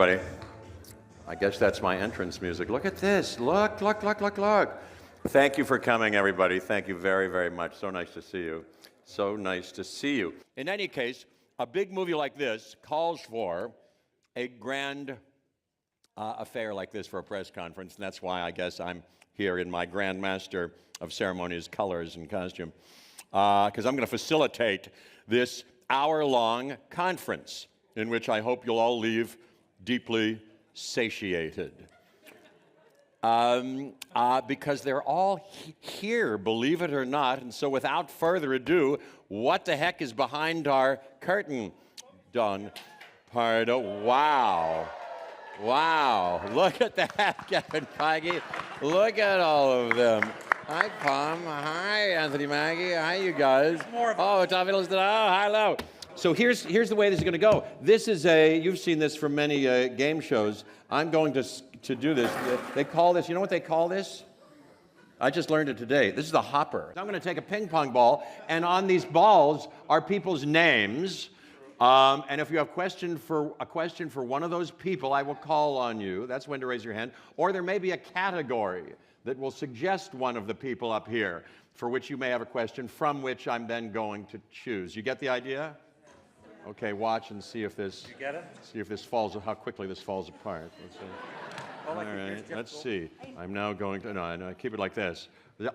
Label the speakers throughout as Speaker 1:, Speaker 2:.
Speaker 1: Buddy, I guess that's my entrance music. Look at this. Look, look, look, look, look. Thank you for coming, everybody. Thank you very, very much. So nice to see you. So nice to see you. In any case, a big movie like this calls for a grand affair like this for a press conference, and that's why I guess I'm here in my Grand Master of Ceremonies colors and costume, because I'm going to facilitate this hour-long conference in which I hope you'll all leave deeply satiated. Because they're all here, believe it or not, and so without further ado, what the heck is behind our curtain, Don Pardo? Wow. Wow, look at that, Kevin Feige. Look at all of them. Hi, Pom. Hi, Anthony Mackie. Hi, you guys. Oh, Tom Hiddleston. Oh, hello. So here's the way this is going to go. This is you've seen this from many game shows. I'm going to do this. They call this, you know what they call this? I just learned it today. This is the hopper. I'm going to take a ping pong ball, and on these balls are people's names. And if you have a question for one of those people, I will call on you. That's when to raise your hand. Or there may be a category that will suggest one of the people up here for which you may have a question, from which I'm then going to choose. You get the idea? Okay, watch and see if this. You get it? See if this falls. How quickly this falls apart. Let's see. All right. Let's see. I'm now going to. No, keep it like this.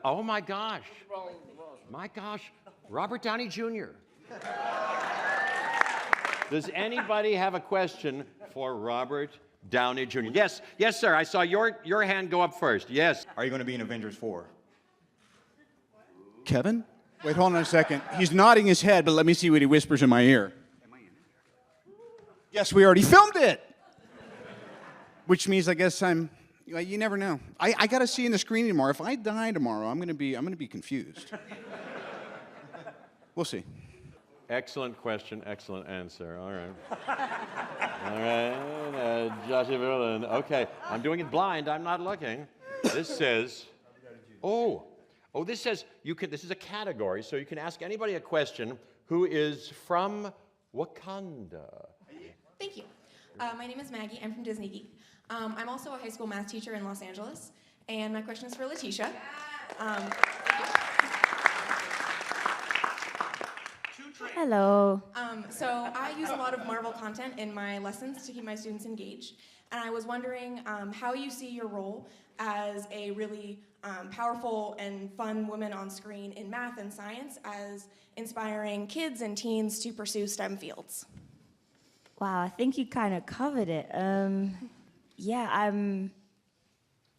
Speaker 1: Oh my gosh! My gosh! Robert Downey Jr. Does anybody have a question for Robert Downey Jr.? Yes, yes, sir. I saw your hand go up first. Yes.
Speaker 2: Are you going to be in Avengers 4?
Speaker 3: Kevin? Wait, hold on a second. He's nodding his head, but let me see what he whispers in my ear. Yes, we already filmed it. Which means I guess I'm. You never know. I got to see in the screening tomorrow. If I die tomorrow, I'm going to be confused. We'll see.
Speaker 1: Excellent question, excellent answer. All right. All right, Joshua Berlin. Okay, I'm doing it blind. I'm not looking. This says, this says you can. This is a category, so you can ask anybody a question who is from Wakanda.
Speaker 4: Thank you. My name is Maggie. I'm from Disney Geek. I'm also a high school math teacher in Los Angeles, and my question is for Letitia.
Speaker 5: Hello.
Speaker 4: So I use a lot of Marvel content in my lessons to keep my students engaged, and I was wondering how you see your role as a really powerful and fun woman on screen in math and science as inspiring kids and teens to pursue STEM fields.
Speaker 5: Wow, I think you kind of covered it.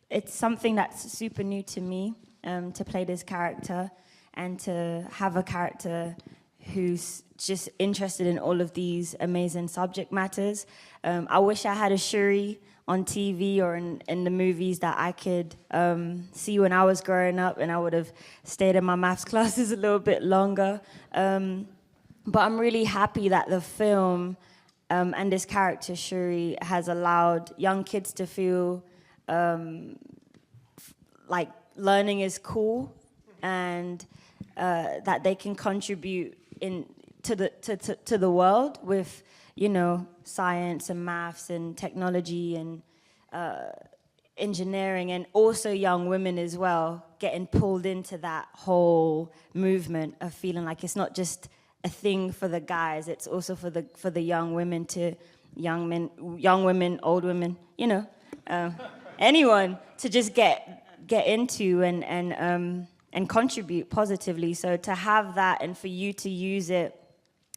Speaker 5: It's something that's super new to me, to play this character and to have a character who's just interested in all of these amazing subject matters. I wish I had a Shuri on TV or in the movies that I could see when I was growing up, and I would have stayed in my maths classes a little bit longer. But I'm really happy that the film and this character, Shuri, has allowed young kids to feel like learning is cool, and that they can contribute to the world with, science and maths and technology and engineering, and also young women as well, getting pulled into that whole movement of feeling like it's not just a thing for the guys, it's also for the young women, to young men, young women, old women, anyone to just get into and contribute positively. So to have that, and for you to use it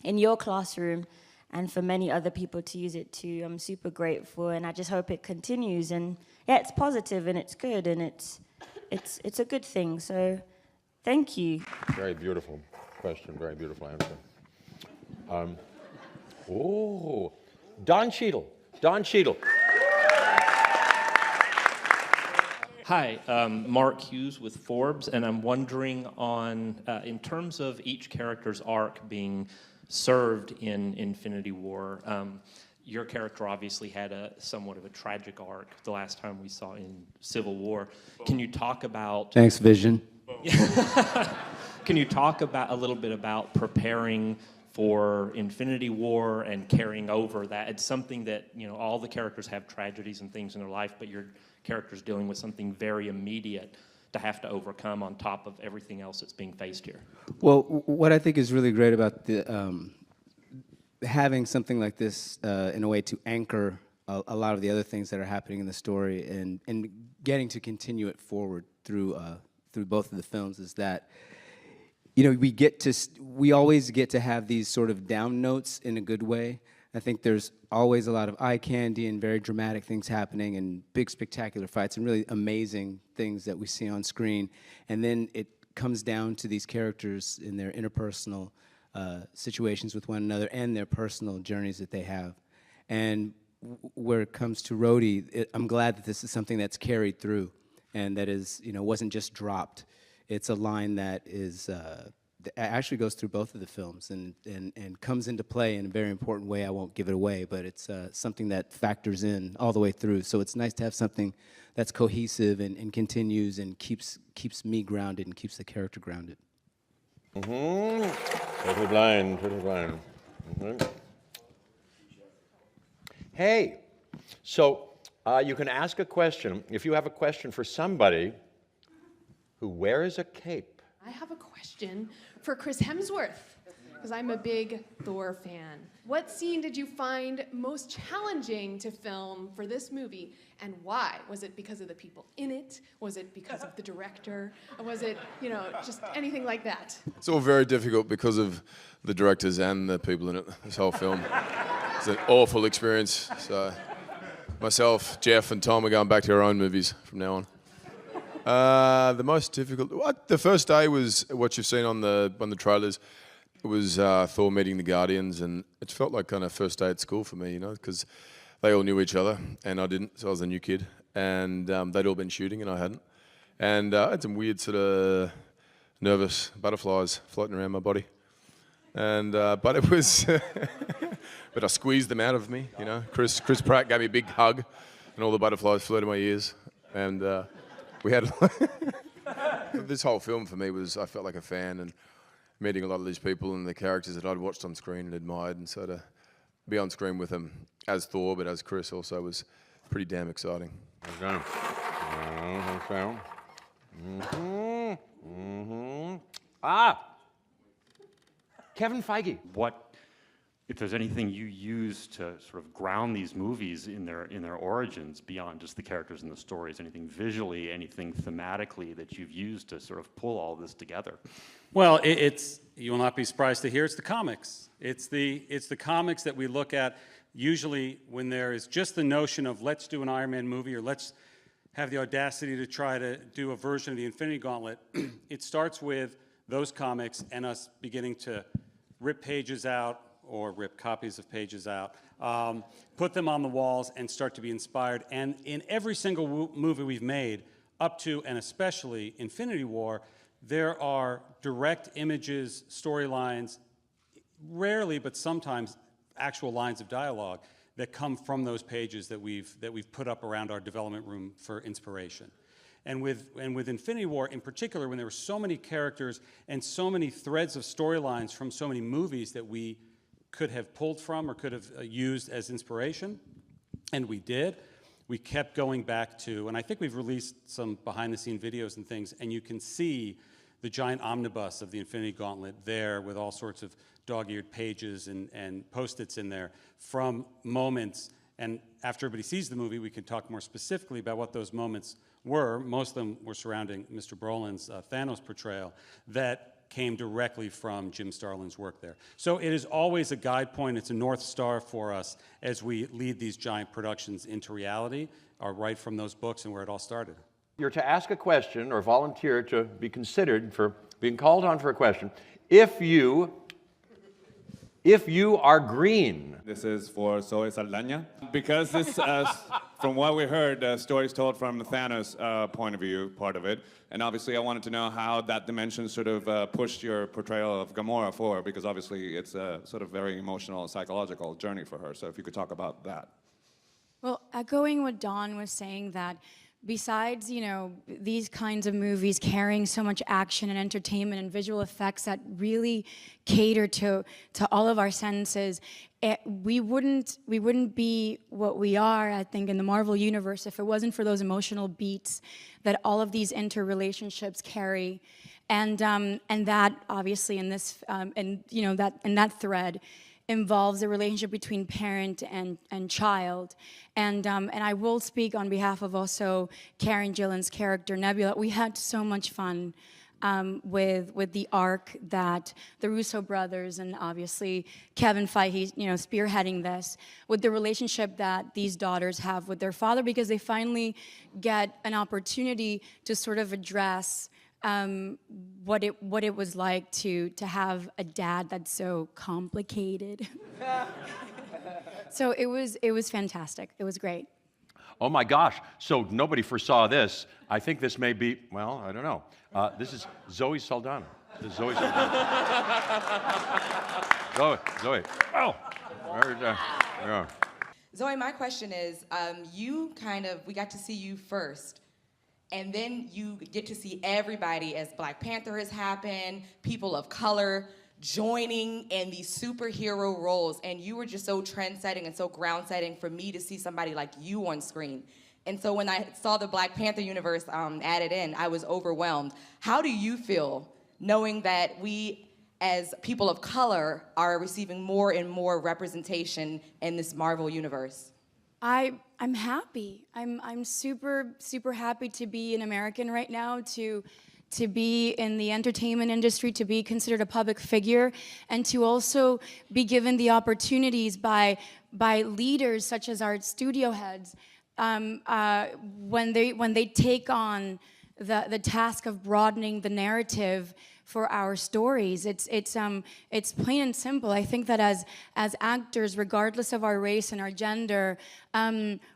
Speaker 5: in your classroom, and for many other people to use it too, I'm super grateful, and I just hope it continues. And yeah, it's positive and it's good, and it's a good thing. So thank you.
Speaker 1: Very beautiful question, very beautiful answer. Don Cheadle. Don Cheadle.
Speaker 6: Hi, Mark Hughes with Forbes, and I'm wondering on, in terms of each character's arc being served in Infinity War, your character obviously had somewhat of a tragic arc the last time we saw in Civil War. Can you talk about...
Speaker 7: Thanks, Vision.
Speaker 6: Can you talk about a little bit about preparing for Infinity War and carrying over that. It's something that, all the characters have tragedies and things in their life, but your character's dealing with something very immediate to have to overcome on top of everything else that's being faced here.
Speaker 2: Well, what I think is really great about the having something like this in a way to anchor a lot of the other things that are happening in the story and getting to continue it forward through both of the films is that we always get to have these sort of down notes in a good way. I think there's always a lot of eye candy and very dramatic things happening and big spectacular fights and really amazing things that we see on screen. And then it comes down to these characters in their interpersonal situations with one another and their personal journeys that they have. And where it comes to Rhodey, I'm glad that this is something that's carried through and that is, wasn't just dropped. It's a line that is actually goes through both of the films and comes into play in a very important way. I won't give it away, but it's something that factors in all the way through. So it's nice to have something that's cohesive and continues and keeps me grounded and keeps the character grounded.
Speaker 1: Totally blind. Hey, so you can ask a question. If you have a question for somebody who wears a cape.
Speaker 7: I have a question for Chris Hemsworth, because I'm a big Thor fan. What scene did you find most challenging to film for this movie, and why? Was it because of the people in it? Was it because of the director? Or was it, just anything like that?
Speaker 8: It's all very difficult because of the directors and the people in it, this whole film. It's an awful experience. So myself, Jeff, and Tom are going back to our own movies from now on. The most difficult. The first day was what you've seen on the trailers. It was Thor meeting the Guardians, and it felt like kind of first day at school for me, because they all knew each other, and I didn't, so I was a new kid, and they'd all been shooting, and I hadn't, and I had some weird sort of nervous butterflies floating around my body, and but it was, but I squeezed them out of me, Chris Pratt gave me a big hug, and all the butterflies flew to my ears, and. We had this whole film for me was I felt like a fan and meeting a lot of these people and the characters that I'd watched on screen and admired, and so to be on screen with them as Thor but as Chris also was pretty damn exciting.
Speaker 1: Kevin Feige.
Speaker 9: If there's anything you use to sort of ground these movies in their origins beyond just the characters and the stories, anything visually, anything thematically that you've used to sort of pull all this together?
Speaker 10: Well, you will not be surprised to hear it's the comics. It's the comics that we look at usually when there is just the notion of let's do an Iron Man movie or let's have the audacity to try to do a version of the Infinity Gauntlet. It starts with those comics and us beginning to rip pages out or rip copies of pages out, put them on the walls and start to be inspired. And in every single movie we've made, up to and especially Infinity War, there are direct images, storylines, rarely but sometimes actual lines of dialogue that come from those pages that we've put up around our development room for inspiration. And with Infinity War in particular, when there were so many characters and so many threads of storylines from so many movies that we could have pulled from or could have used as inspiration, and we did. We kept going back to, and I think we've released some behind-the-scene videos and things, and you can see the giant omnibus of the Infinity Gauntlet there with all sorts of dog-eared pages and Post-its in there from moments, and after everybody sees the movie, we can talk more specifically about what those moments were. Most of them were surrounding Mr. Brolin's Thanos portrayal that came directly from Jim Starlin's work there. So it is always a guide point. It's a North Star for us as we lead these giant productions into reality, or right from those books and where it all started.
Speaker 1: You're to ask a question or volunteer to be considered for being called on for a question. If you are green.
Speaker 11: This is for Zoe Saldana. Because this, from what we heard, the story is told from the Thanos point of view, part of it. And obviously I wanted to know how that dimension sort of pushed your portrayal of Gamora forward, because obviously it's a sort of very emotional, psychological journey for her. So if you could talk about that.
Speaker 12: Well, echoing what Don was saying, that besides, you know, these kinds of movies carrying so much action and entertainment and visual effects that really cater to all of our senses, we wouldn't be what we are, I think, in the Marvel Universe if it wasn't for those emotional beats that all of these interrelationships carry. And that, obviously, in this, and you know, that thread involves a relationship between parent and child. And I will speak on behalf of also Karen Gillan's character, Nebula. We had so much fun with the arc that the Russo brothers and obviously Kevin Feige, you know, spearheading this, with the relationship that these daughters have with their father, because they finally get an opportunity to sort of address what it was like to have a dad that's so complicated. So it was fantastic. It was great.
Speaker 1: Oh my gosh, so nobody foresaw this. I think this may be, well, I don't know. This is Zoe Saldana. This is Zoe Saldana. Zoe. Oh! Yeah.
Speaker 13: Zoe, my question is, we got to see you first, and then you get to see everybody as Black Panther has happened, people of color joining in these superhero roles, and you were just so trend-setting and so ground-setting for me to see somebody like you on screen. And so when I saw the Black Panther universe added in, I was overwhelmed. How do you feel knowing that we, as people of color, are receiving more and more representation in this Marvel universe?
Speaker 12: I'm happy. I'm super happy to be an American right now, to be in the entertainment industry, to be considered a public figure, and to also be given the opportunities by leaders such as our studio heads when they take on the task of broadening the narrative for our stories. It's plain and simple. I think that as actors, regardless of our race and our gender,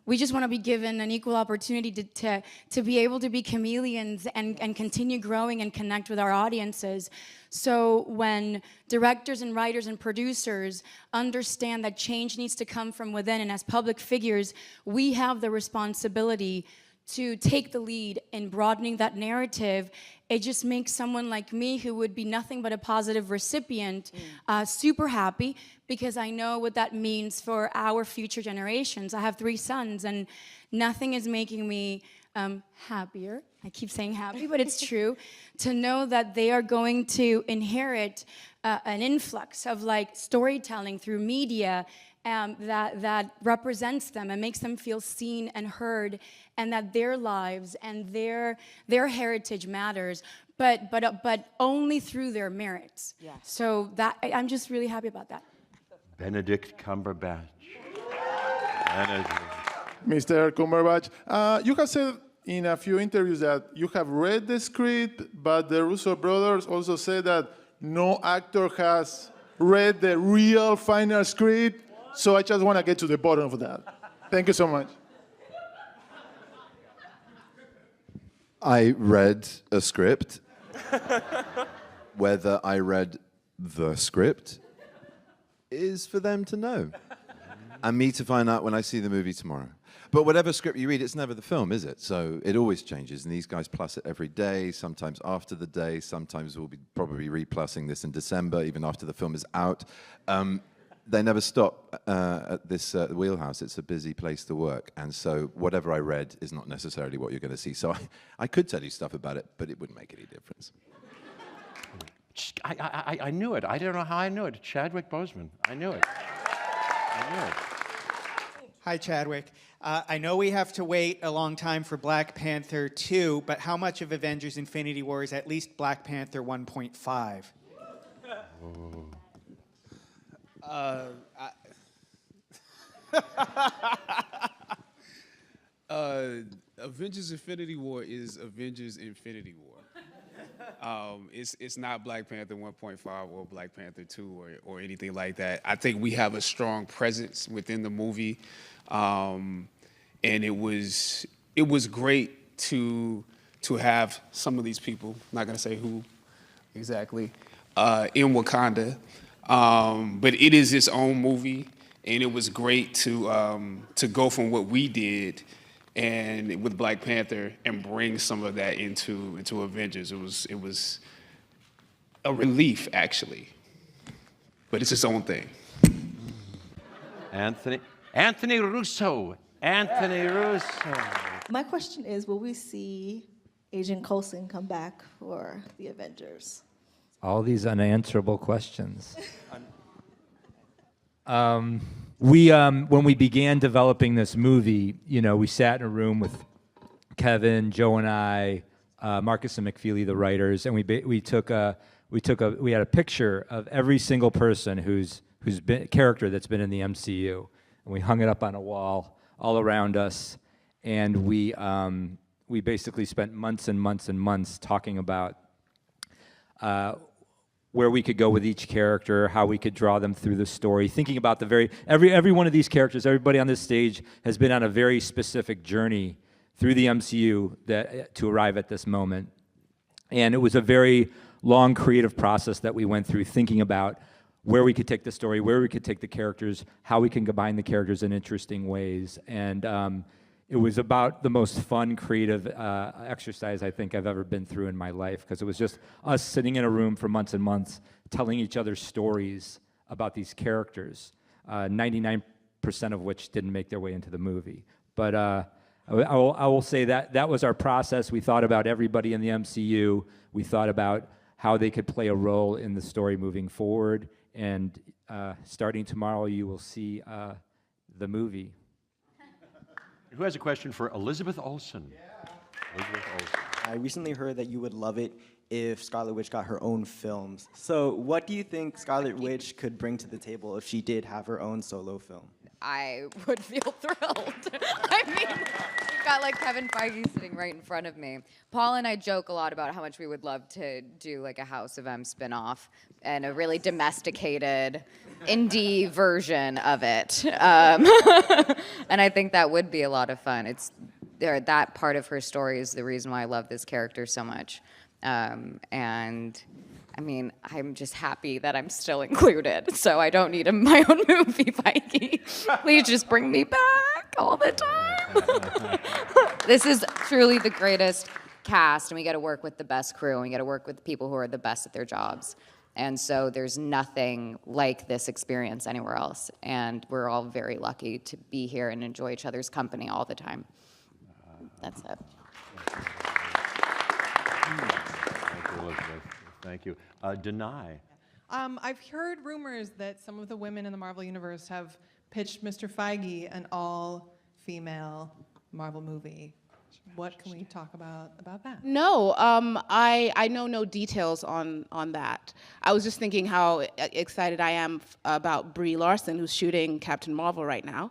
Speaker 12: we just want to be given an equal opportunity to be able to be chameleons and continue growing and connect with our audiences. So when directors and writers and producers understand that change needs to come from within, and as public figures, we have the responsibility to take the lead in broadening that narrative, it just makes someone like me, who would be nothing but a positive recipient, super happy, because I know what that means for our future generations. I have 3 sons, and nothing is making me happier. I keep saying happy, but it's true, to know that they are going to inherit an influx of like storytelling through media that represents them and makes them feel seen and heard, and that their lives and their heritage matters, but only through their merits.
Speaker 13: Yeah.
Speaker 12: So that I'm just really happy about that.
Speaker 1: Benedict Cumberbatch.
Speaker 14: Mr. Cumberbatch, you have said in a few interviews that you have read the script, but the Russo brothers also said that no actor has read the real final script. So I just want to get to the bottom of that. Thank you so much.
Speaker 15: I read a script. Whether I read the script is for them to know. And me to find out when I see the movie tomorrow. But whatever script you read, it's never the film, is it? So it always changes, and these guys plus it every day, sometimes after the day, sometimes we'll be probably replussing this in December, even after the film is out. They never stop at this wheelhouse. It's a busy place to work. And so whatever I read is not necessarily what you're going to see. So I could tell you stuff about it, but it wouldn't make any difference.
Speaker 1: I knew it. I don't know how I knew it. Chadwick Boseman. I knew it.
Speaker 16: Hi, Chadwick. I know we have to wait a long time for Black Panther 2, but how much of Avengers Infinity War is at least Black Panther 1.5?
Speaker 17: Avengers Infinity War is Avengers Infinity War. It's not Black Panther 1.5 or Black Panther 2 or anything like that. I think we have a strong presence within the movie, and it was great to have some of these people, I'm not gonna say who exactly, in Wakanda. But it is its own movie, and it was great to go from what we did and with Black Panther, and bring some of that into Avengers. It was a relief, actually, but it's its own thing.
Speaker 1: Anthony Russo. Anthony Russo.
Speaker 18: My question is, will we see Agent Coulson come back for the Avengers?
Speaker 19: All these unanswerable questions. When we began developing this movie, we sat in a room with Kevin, Joe, and I, Marcus and McFeely, the writers, and we had a picture of every single person who's been character that's been in the MCU, and we hung it up on a wall all around us, and we basically spent months and months and months talking about where we could go with each character, how we could draw them through the story, thinking about every one of these characters, everybody on this stage has been on a very specific journey through the MCU to arrive at this moment. And it was a very long creative process that we went through, thinking about where we could take the story, where we could take the characters, how we can combine the characters in interesting ways. And it was about the most fun, creative exercise I think I've ever been through in my life, because it was just us sitting in a room for months and months, telling each other stories about these characters, 99% of which didn't make their way into the movie. But I will say that was our process. We thought about everybody in the MCU. We thought about how they could play a role in the story moving forward. And starting tomorrow, you will see the movie.
Speaker 1: Who has a question for Elizabeth Olsen? Elizabeth Olsen.
Speaker 20: I recently heard that you would love it if Scarlet Witch got her own films. So what do you think Scarlet Witch could bring to the table if she did have her own solo film?
Speaker 21: I would feel thrilled. I mean, we've got like Kevin Feige sitting right in front of me. Paul and I joke a lot about how much we would love to do like a House of M spinoff and a really domesticated indie version of it. And I think that would be a lot of fun. That part of her story is the reason why I love this character so much. And I mean, I'm just happy that I'm still included, so I don't need my own movie, Feige. Please just bring me back all the time. This is truly the greatest cast, and we get to work with the best crew, and we get to work with the people who are the best at their jobs. And so there's nothing like this experience anywhere else, and we're all very lucky to be here and enjoy each other's company all the time. That's it.
Speaker 1: Thank you, Elizabeth. Thank you. Deny.
Speaker 22: I've heard rumors that some of the women in the Marvel Universe have pitched Mr. Feige an all-female Marvel movie. What can we talk about that?
Speaker 23: No, I know no details on that. I was just thinking how excited I am about Brie Larson, who's shooting Captain Marvel right now.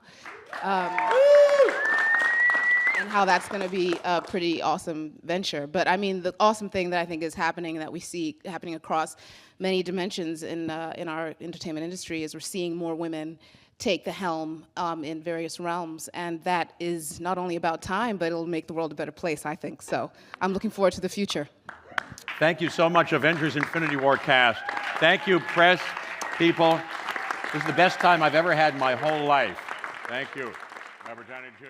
Speaker 23: And how that's going to be a pretty awesome venture. But I mean, the awesome thing that I think is happening, that we see happening across many dimensions in our entertainment industry, is we're seeing more women take the helm in various realms. And that is not only about time, but it'll make the world a better place, I think. So I'm looking forward to the future.
Speaker 1: Thank you so much, Avengers Infinity War cast. Thank you, press people. This is the best time I've ever had in my whole life. Thank you. Robert Downey Jr.